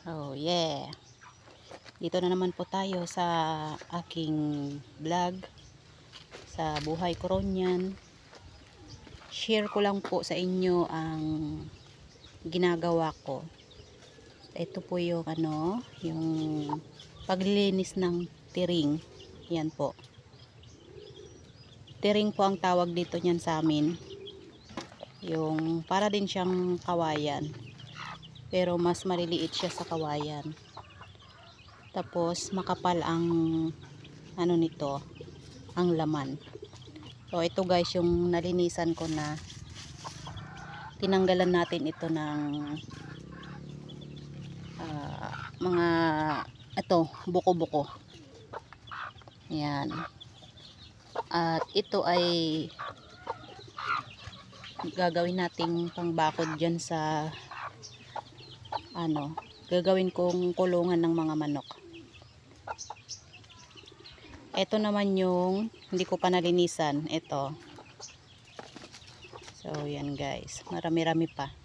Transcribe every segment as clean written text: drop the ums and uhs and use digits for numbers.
Oh yeah, dito na naman po tayo sa aking vlog sa buhay Coronyan. Share ko lang po sa inyo ang ginagawa ko. Ito po yung yung paglilinis ng tiring. Yan po, tiring po ang tawag dito niyan sa amin. Yung para din siyang kawayan, pero mas maliliit siya sa kawayan. Tapos makapal ang nito, ang laman. So ito guys, yung nalinisan ko na, tinanggalan natin ito ng mga buko-buko. Yan. At ito ay gagawin nating pangbakod dyan sa gagawin kong kulungan ng mga manok. Ito naman yung hindi ko pa nalinisan. Ito. So yan guys, marami-rami pa.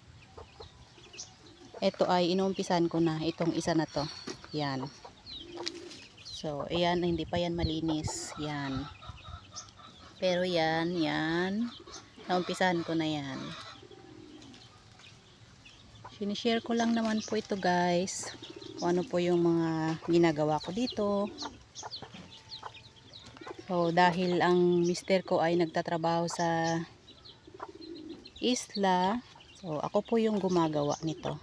Ito ay inuumpisan ko na itong isa na to. Yan. So ayan, hindi pa yan malinis. Yan. Pero yan, naumpisahan ko na yan. Sinishare ko lang naman po ito guys, kung ano po yung mga ginagawa ko dito. So dahil ang mister ko ay nagtatrabaho sa isla, so ako po yung gumagawa nito.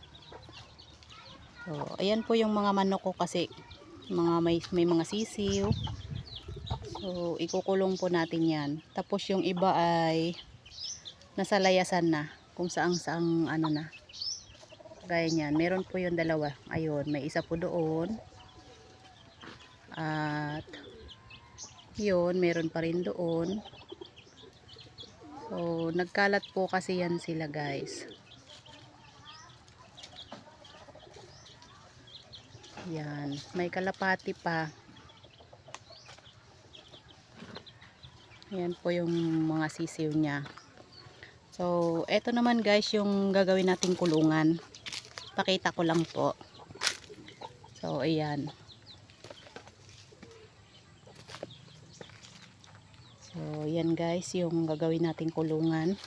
So ayan po yung mga manok ko kasi may mga sisiw. So ikukulong po natin yan. Tapos yung iba ay nasa layasan na, kung saang na. Gaya niyan, meron po yung dalawa. Ayun, may isa po doon. At yun, meron pa rin doon. So nagkalat po kasi yan sila guys. Yan, may kalapati pa. Yan po yung mga sisiw niya. So eto naman guys yung gagawin nating kulungan. Pakita ko lang po. So ayan. So yan guys yung gagawin nating kulungan.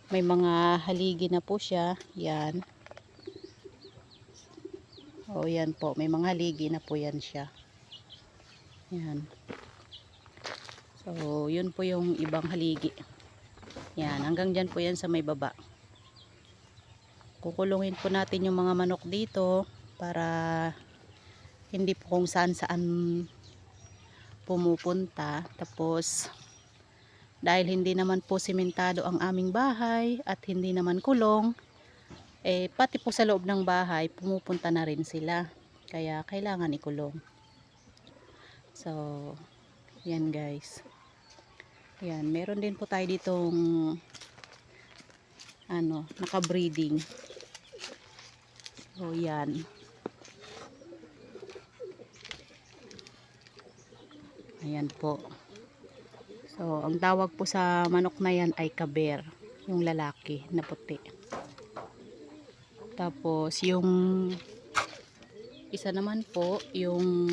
May mga haligi na po siya. Yan. O yan po, may mga haligi na po yan siya. Yan. So yun po yung ibang haligi. Yan, hanggang dyan po yan sa may baba. Kukulungin po natin yung mga manok dito para hindi po kung saan pumupunta. Tapos dahil hindi naman po simentado ang aming bahay at hindi naman kulong, pati po sa loob ng bahay pumupunta na rin sila, kaya kailangan ikulong. So yan guys, yan, meron din po tayo ditong naka-breeding. So yan, ayan po. So ang tawag po sa manok na yan ay kaber, yung lalaki na puti. Tapos yung isa naman po, yung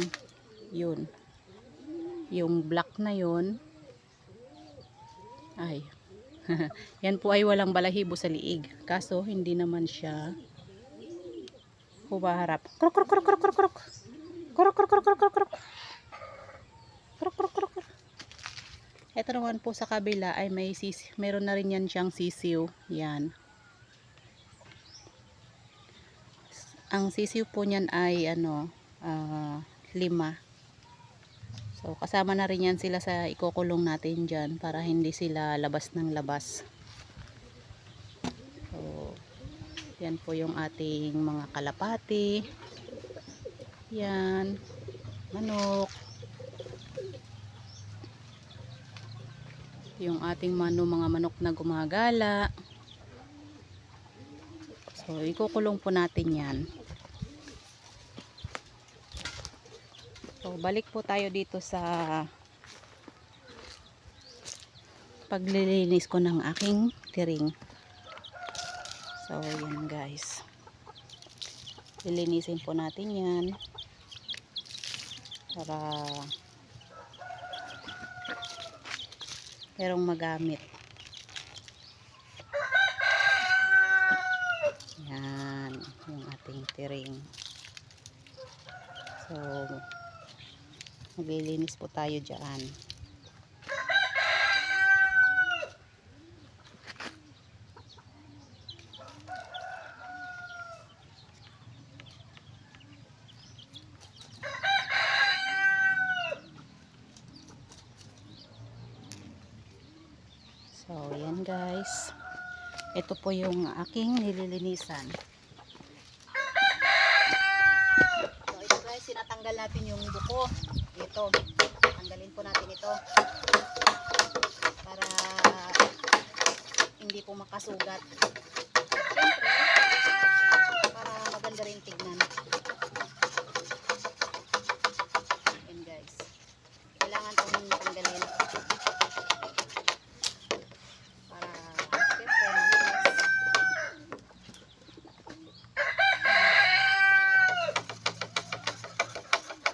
black na yun ay yan po ay walang balahibo sa liig, kaso hindi naman siya humaharap. Krok krok krok krok krok krok krok krok krok krok krok krok krok krok krok. Ito naman po sa kabila ay meron na rin yan siyang sisiw. Yan, ang sisiw po niyan ay 5. So kasama na rin yan sila sa ikukulong natin dyan para hindi sila labas ng labas. So yan po yung ating mga kalapati. Yan, manok. Yung ating mga manok na gumagala. So ikukulong po natin yan. So balik po tayo dito sa paglilinis ko ng aking tiring. So yan guys, lilinisin po natin yan para merong magamit. Yan yung ating tiring. So maglilinis po tayo dyan. So yan guys, ito po yung aking nililinisan. So ito guys, sinatanggal natin yung buko. Ito, tanggalin po natin ito para hindi po makasugat. Siyempre, para maganda rin tignan. Yan guys, kailangan itong tanggalin para siyempre malinis.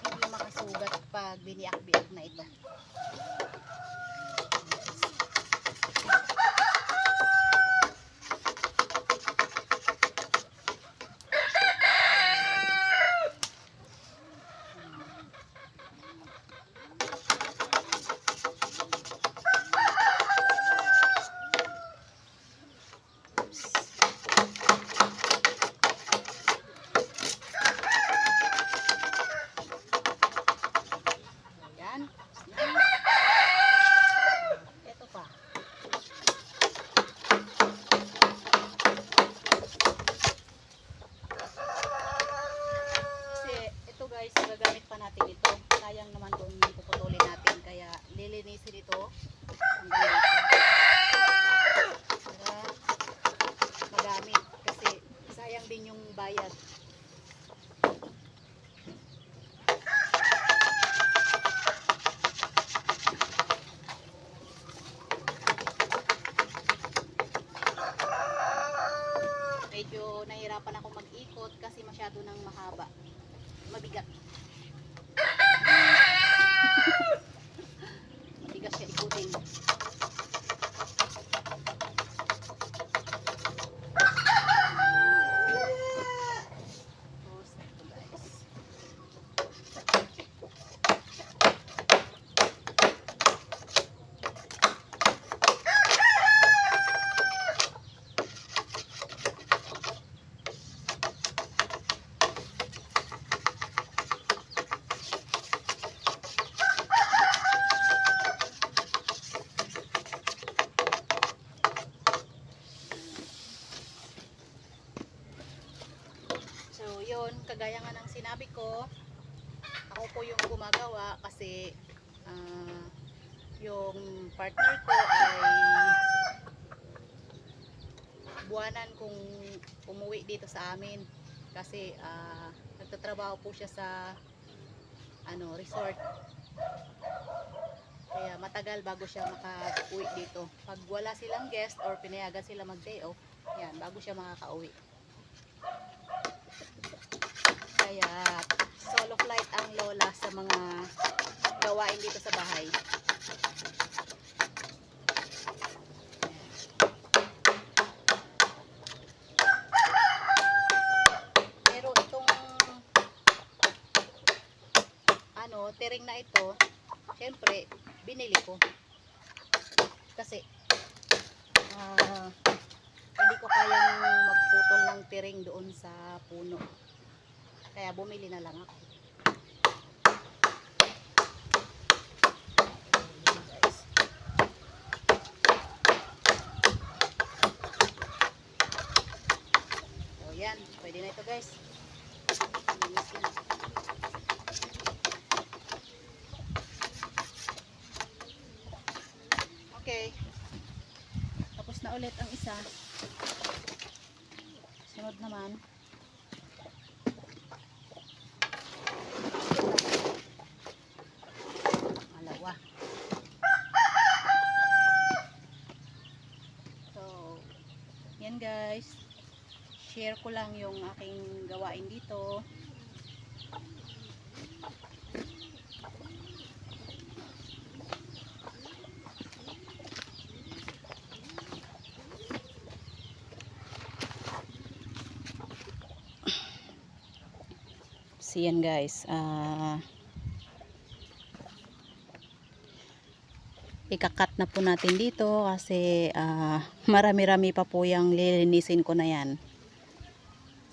Hindi makasugat pag biniak-biak na ito. Ito pa. Kasi ito guys, gagamit pa natin ito. Sayang naman kung puputulin natin. Kaya lilinisin ito hanggang dito. Para magamit. Kasi sayang din yung bayad. Medyo nahirapan ako mag-ikot kasi masyado nang mahaba. Mabigat. Matigas siya ikutin. Tapos ito guys. So yun, kagaya nga ng sinabi ko, ako po yung gumagawa kasi yung partner ko ay buwanan kung umuwi dito sa amin kasi nagtatrabaho po siya sa resort, kaya matagal bago siya makauwi dito. Pag wala silang guest or pinayagan sila mag day off, yan, bago siya makakauwi. Kaya solo flight ang lola sa mga gawain dito sa bahay. Pero itong tiring na ito, syempre binili ko kasi hindi ko kayang magputol ng tiring doon sa puno, kaya bumili na lang ako. So yan, pwede na ito guys. Okay, tapos na ulit ang isa. Sunod naman. Malawa. So, yan guys. Share ko lang yung aking gawain dito. So yan guys, ikakat na po natin dito kasi marami-rami pa po yung lilinisin ko na yan.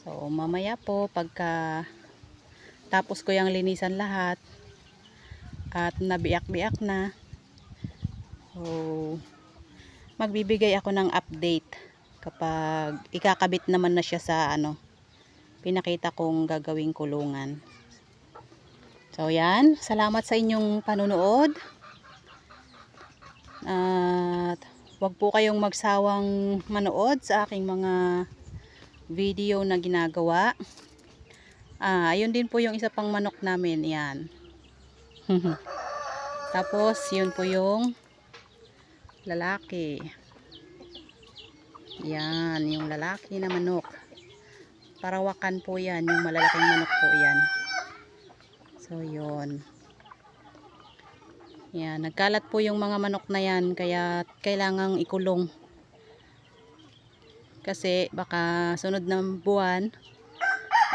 So mamaya po pagka tapos ko yung linisan lahat at nabiyak-biak na, so magbibigay ako ng update kapag ikakabit naman na siya sa pinakita kong gagawing kulungan. So yan, salamat sa inyong panunood. At wag po kayong magsawang manood sa aking mga video na ginagawa. Ayun din po yung isa pang manok namin, yan. Tapos yun po yung lalaki. Yan, yung lalaki na manok. Parawakan po yan, yung malalaking manok po yan. So yun. Yan, nagkalat po yung mga manok na yan, kaya kailangang ikulong. Kasi baka sunod na buwan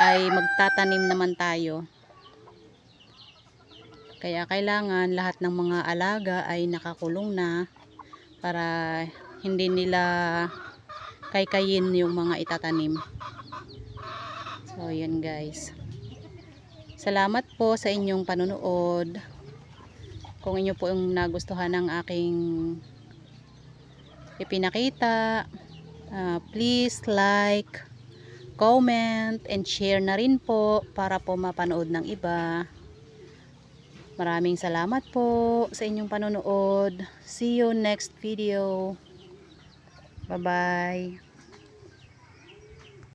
ay magtatanim naman tayo. Kaya kailangan lahat ng mga alaga ay nakakulong na para hindi nila kaykayin yung mga itatanim. So yun guys. Salamat po sa inyong panunood. Kung inyo po yung nagustuhan ng aking ipinakita, please like, comment, and share na rin po para po mapanood ng iba. Maraming salamat po sa inyong panonood. See you next video. Bye bye.